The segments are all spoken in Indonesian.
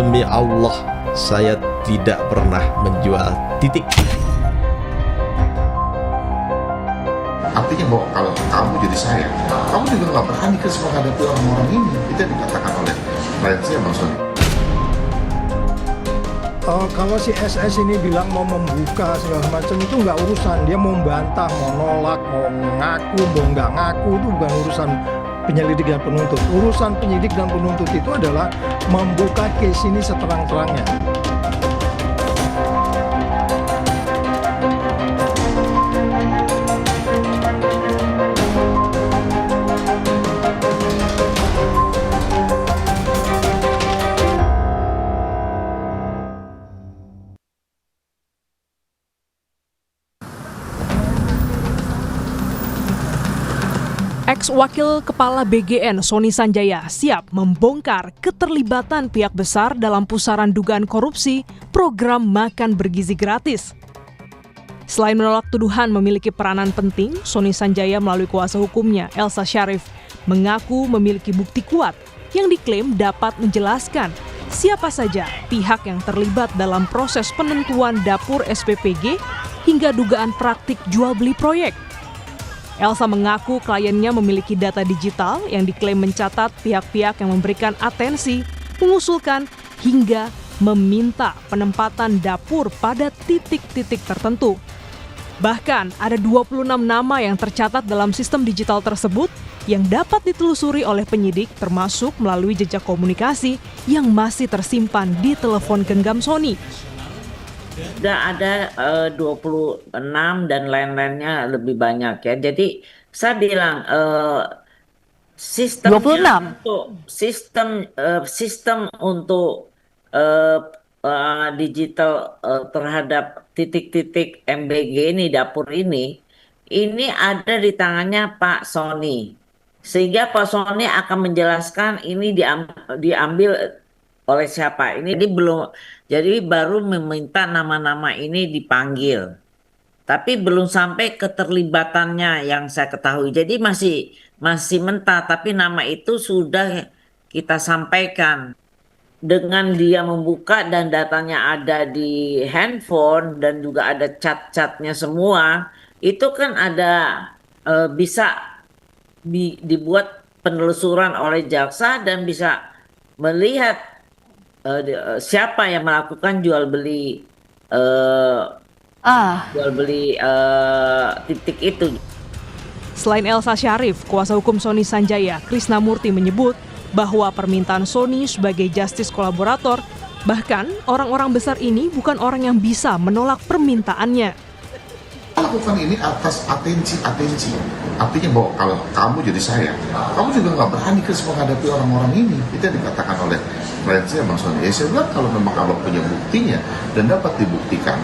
Demi Allah, saya tidak pernah menjual titik. Artinya bahwa kalau kamu jadi saya, kamu juga nggak berani kan menghadapi orang-orang ini. Itu yang dikatakan oleh klien saya, Bang Sony. Kalau si SS ini bilang mau membuka segala macam itu nggak urusan. Dia mau membantah, mau nolak, mau ngaku, mau nggak ngaku, itu bukan urusan penyelidik dan penuntut. Urusan penyidik dan penuntut itu adalah membuka case ini seterang-terangnya. Ex-Wakil Kepala BGN Sony Sanjaya siap membongkar keterlibatan pihak besar dalam pusaran dugaan korupsi program makan bergizi gratis. Selain menolak tuduhan memiliki peranan penting, Sony Sanjaya melalui kuasa hukumnya, Elsa Syarif, mengaku memiliki bukti kuat yang diklaim dapat menjelaskan siapa saja pihak yang terlibat dalam proses penentuan dapur SPPG hingga dugaan praktik jual beli proyek. Elsa mengaku kliennya memiliki data digital yang diklaim mencatat pihak-pihak yang memberikan atensi, mengusulkan, hingga meminta penempatan dapur pada titik-titik tertentu. Bahkan ada 26 nama yang tercatat dalam sistem digital tersebut yang dapat ditelusuri oleh penyidik termasuk melalui jejak komunikasi yang masih tersimpan di telepon genggam Sony. Sudah ada 26 dan lain-lainnya lebih banyak ya. Jadi saya bilang sistem 26? untuk sistem untuk digital terhadap titik-titik MBG ini, dapur ini ada di tangannya Pak Sony. Sehingga Pak Sony akan menjelaskan ini diambil oleh siapa. Ini belum, jadi baru meminta nama-nama ini dipanggil. Tapi belum sampai keterlibatannya yang saya ketahui. Jadi masih mentah, tapi nama itu sudah kita sampaikan. Dengan dia membuka dan datanya ada di handphone dan juga ada chat-chatnya semua, itu kan ada bisa dibuat penelusuran oleh jaksa dan bisa melihat siapa yang melakukan jual beli titik itu. Selain Elsa Syarif, kuasa hukum Sony Sanjaya, Krisnamurti menyebut bahwa permintaan Sony sebagai justice kolaborator, bahkan orang-orang besar ini bukan orang yang bisa menolak permintaannya. Lakukan ini atas atensi. Artinya bahwa kalau kamu jadi saya, kamu juga nggak berani kan menghadapi orang-orang ini. Itu yang dikatakan oleh klien saya, Bang Sony. Saya bilang kalau memang abang punya buktinya dan dapat dibuktikan,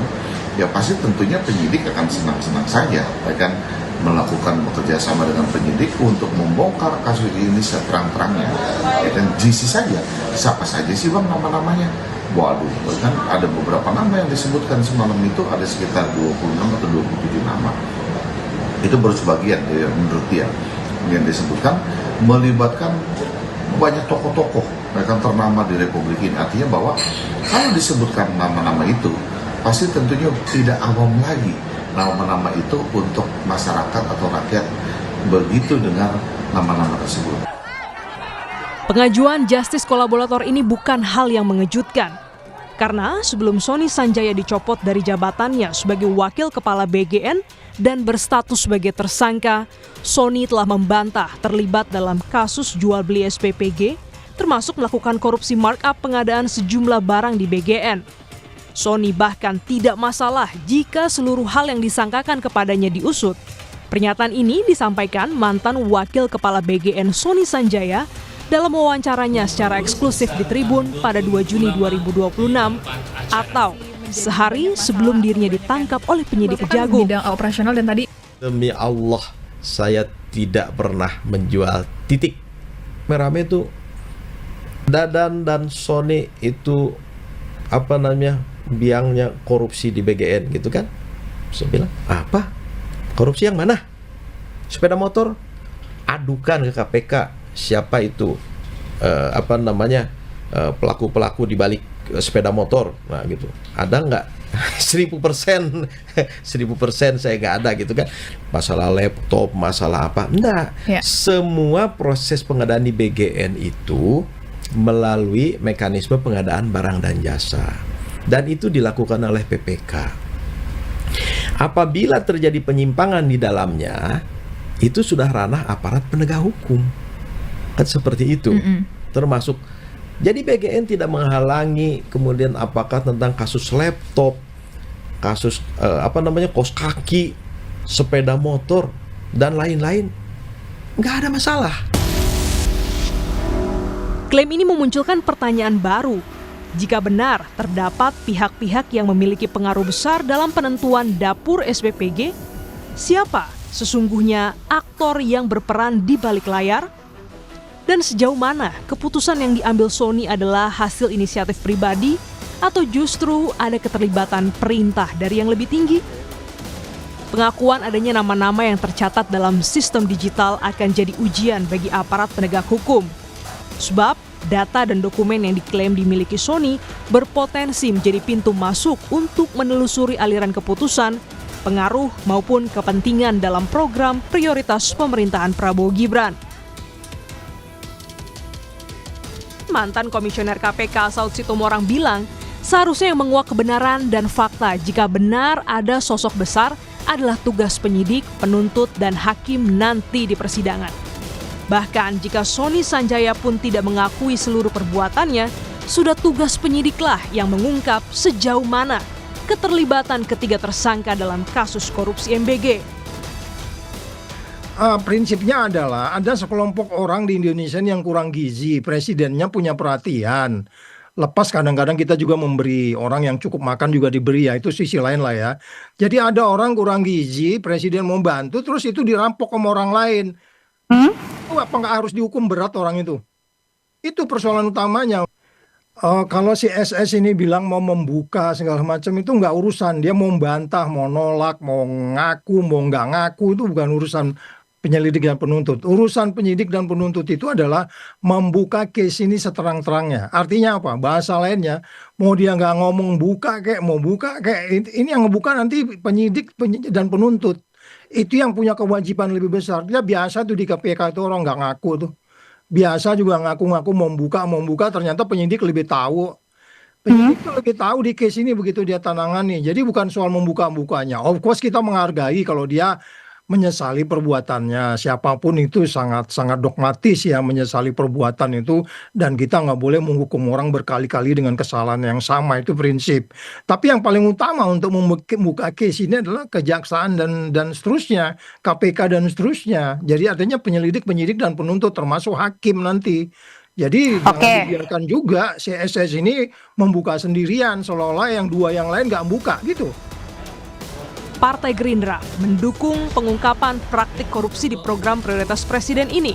ya pasti tentunya penyidik akan senang-senang saja, akan melakukan bekerja sama dengan penyidik untuk membongkar kasus ini seterang-terangnya. Ya, dan GC saja, siapa saja sih Bang nama-namanya? Waduh, kan ada beberapa nama yang disebutkan semalam itu, ada sekitar 26 atau 27 nama. Itu baru sebagian ya, menurut dia yang disebutkan melibatkan banyak tokoh-tokoh yang ternama di Republik ini. Artinya bahwa kalau disebutkan nama-nama itu pasti tentunya tidak awam lagi nama-nama itu untuk masyarakat atau rakyat begitu dengar nama-nama tersebut. Pengajuan justice kolaborator ini bukan hal yang mengejutkan. Karena sebelum Sony Sanjaya dicopot dari jabatannya sebagai wakil kepala BGN dan berstatus sebagai tersangka, Sony telah membantah terlibat dalam kasus jual beli SPPG, termasuk melakukan korupsi markup pengadaan sejumlah barang di BGN. Sony bahkan tidak masalah jika seluruh hal yang disangkakan kepadanya diusut. Pernyataan ini disampaikan mantan wakil kepala BGN Sony Sanjaya dalam wawancaranya secara eksklusif di Tribun pada 2 Juni 2026 atau sehari sebelum dirinya ditangkap oleh penyidik Kejagung. Bidang operasional dan tadi Demi Allah, saya tidak pernah menjual titik. Merame itu Dadan dan Sony itu biangnya korupsi di BGN gitu kan. Saya bilang, apa? Korupsi yang mana? Sepeda motor? Adukan ke KPK siapa itu pelaku-pelaku di balik sepeda motor. Nah gitu, ada nggak? 1000%, 1000% saya nggak ada gitu kan. Masalah laptop, masalah apa? Enggak. Ya. Semua proses pengadaan di BGN itu melalui mekanisme pengadaan barang dan jasa. Dan itu dilakukan oleh PPK. Apabila terjadi penyimpangan di dalamnya, itu sudah ranah aparat penegak hukum. Kan seperti itu. Termasuk, jadi BGN tidak menghalangi kemudian apakah tentang kasus laptop, kasus kos kaki, sepeda motor, dan lain-lain. Nggak ada masalah. Klaim ini memunculkan pertanyaan baru. Jika benar terdapat pihak-pihak yang memiliki pengaruh besar dalam penentuan dapur SBPG, siapa sesungguhnya aktor yang berperan di balik layar? Dan sejauh mana keputusan yang diambil Sony adalah hasil inisiatif pribadi atau justru ada keterlibatan perintah dari yang lebih tinggi? Pengakuan adanya nama-nama yang tercatat dalam sistem digital akan jadi ujian bagi aparat penegak hukum. Sebab data dan dokumen yang diklaim dimiliki Sony berpotensi menjadi pintu masuk untuk menelusuri aliran keputusan, pengaruh maupun kepentingan dalam program prioritas pemerintahan Prabowo Gibran. Mantan Komisioner KPK Saud Situmorang bilang, seharusnya yang menguak kebenaran dan fakta jika benar ada sosok besar adalah tugas penyidik, penuntut, dan hakim nanti di persidangan. Bahkan jika Sony Sanjaya pun tidak mengakui seluruh perbuatannya, sudah tugas penyidiklah yang mengungkap sejauh mana keterlibatan ketiga tersangka dalam kasus korupsi MBG. Prinsipnya adalah ada sekelompok orang di Indonesia yang kurang gizi, presidennya punya perhatian. Lepas kadang-kadang kita juga memberi, orang yang cukup makan juga diberi, ya itu sisi lain lah ya. Jadi ada orang kurang gizi, presiden mau bantu, terus itu dirampok sama orang lain. Apa nggak harus dihukum berat orang itu? Itu persoalan utamanya. Kalau si SS ini bilang mau membuka segala macam itu nggak urusan. Dia mau membantah, mau nolak, mau ngaku, mau nggak ngaku, itu bukan urusan penyelidik dan penuntut. Urusan penyidik dan penuntut itu adalah membuka case ini seterang-terangnya. Artinya apa? Bahasa lainnya, mau dia nggak ngomong buka kayak, mau buka kayak, ini yang ngebuka nanti penyidik dan penuntut. Itu yang punya kewajiban lebih besar. Dia biasa tuh di KPK itu orang nggak ngaku tuh. Biasa juga ngaku-ngaku mau buka, ternyata penyidik lebih tahu. Penyidik itu lebih tahu di case ini begitu dia tanangani. Jadi bukan soal membuka-bukanya. Of course kita menghargai kalau dia menyesali perbuatannya. Siapapun itu sangat dogmatis ya menyesali perbuatan itu, dan kita nggak boleh menghukum orang berkali-kali dengan kesalahan yang sama, itu prinsip. Tapi yang paling utama untuk membuka case ini adalah kejaksaan dan seterusnya, KPK dan seterusnya. Jadi artinya penyidik dan penuntut termasuk hakim nanti. Jadi jangan dibiarkan juga CSS ini membuka sendirian seolah-olah yang dua yang lain nggak buka gitu. Partai Gerindra mendukung pengungkapan praktik korupsi di program prioritas presiden ini.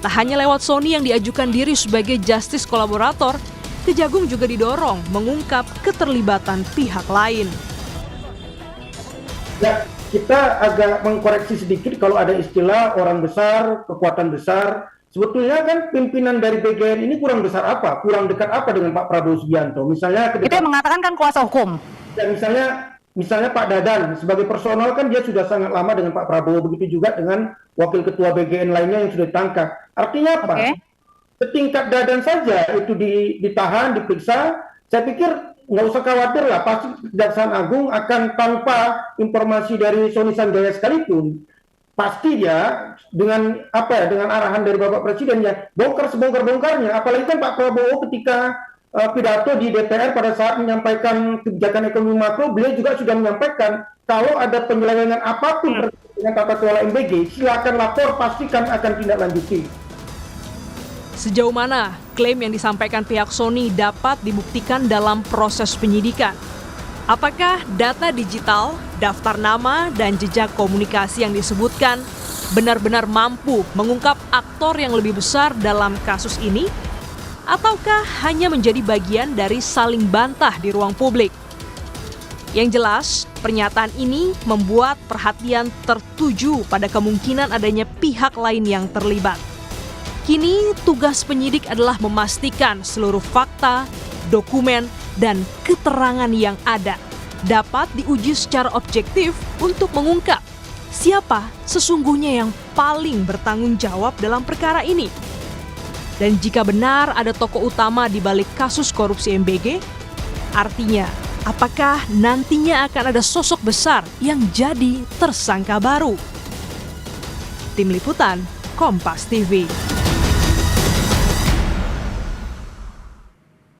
Tak hanya lewat Sony yang diajukan diri sebagai justice kolaborator, Kejagung juga didorong mengungkap keterlibatan pihak lain. Ya, kita agak mengkoreksi sedikit kalau ada istilah orang besar, kekuatan besar. Sebetulnya kan pimpinan dari BGN ini kurang besar apa, kurang dekat apa dengan Pak Prabowo Subianto. Misalnya itu yang mengatakan kan kuasa hukum. Ya, misalnya Pak Dadan sebagai personal kan dia sudah sangat lama dengan Pak Prabowo, begitu juga dengan wakil ketua BGN lainnya yang sudah ditangkap. Artinya apa? Setingkat Dadan saja itu ditahan, diperiksa. Saya pikir nggak usah khawatir lah, pasti Kejaksaan Agung akan tanpa informasi dari Sony Sanjaya sekalipun, pasti dia dengan arahan dari Bapak Presiden ya bongkar sebongkar-bongkarnya. Apalagi kan Pak Prabowo ketika pidato di DPR pada saat menyampaikan kebijakan ekonomi makro, beliau juga sudah menyampaikan kalau ada penyelewengan apapun dengan tata kelola MBG, silakan lapor, pastikan akan tindak lanjuti. Sejauh mana klaim yang disampaikan pihak Sony dapat dibuktikan dalam proses penyidikan? Apakah data digital, daftar nama, dan jejak komunikasi yang disebutkan benar-benar mampu mengungkap aktor yang lebih besar dalam kasus ini? Ataukah hanya menjadi bagian dari saling bantah di ruang publik? Yang jelas, pernyataan ini membuat perhatian tertuju pada kemungkinan adanya pihak lain yang terlibat. Kini tugas penyidik adalah memastikan seluruh fakta, dokumen, dan keterangan yang ada dapat diuji secara objektif untuk mengungkap siapa sesungguhnya yang paling bertanggung jawab dalam perkara ini. Dan jika benar ada tokoh utama di balik kasus korupsi MBG, artinya apakah nantinya akan ada sosok besar yang jadi tersangka baru? Tim Liputan, Kompas TV.